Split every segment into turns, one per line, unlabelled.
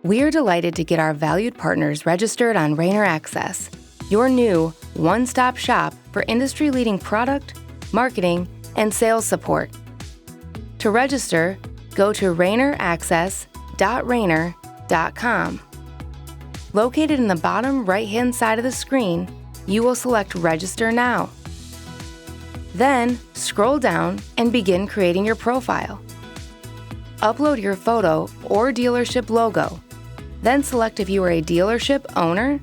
We're delighted to get our valued partners registered on RaynorAccess, your new one-stop shop for industry-leading product, marketing, and sales support. To register, go to RaynorAccess.raynor.com. Located in the bottom right-hand side of the screen, you will select Register Now. Then, scroll down and begin creating your profile. Upload your photo or dealership logo. Then select if you are a dealership owner,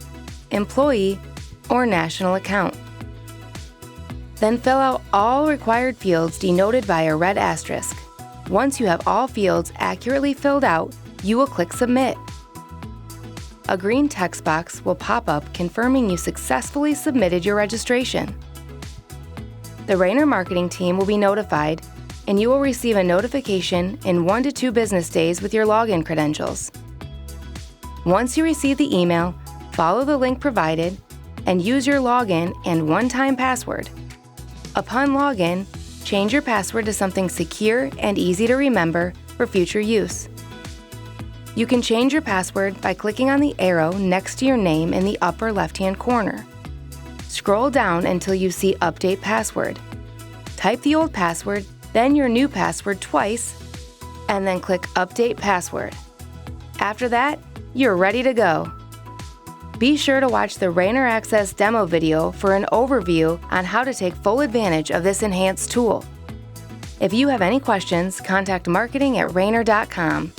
employee, or national account. Then fill out all required fields denoted by a red asterisk. Once you have all fields accurately filled out, you will click Submit. A green text box will pop up confirming you successfully submitted your registration. The Raynor marketing team will be notified, and you will receive a notification in 1 to 2 business days with your login credentials. Once you receive the email, follow the link provided and use your login and one-time password. Upon login, change your password to something secure and easy to remember for future use. You can change your password by clicking on the arrow next to your name in the upper left-hand corner. Scroll down until you see Update Password. Type the old password, then your new password twice, and then click Update Password. After that, you're ready to go. Be sure to watch the RaynorAccess demo video for an overview on how to take full advantage of this enhanced tool. If you have any questions, contact marketing@raynor.com.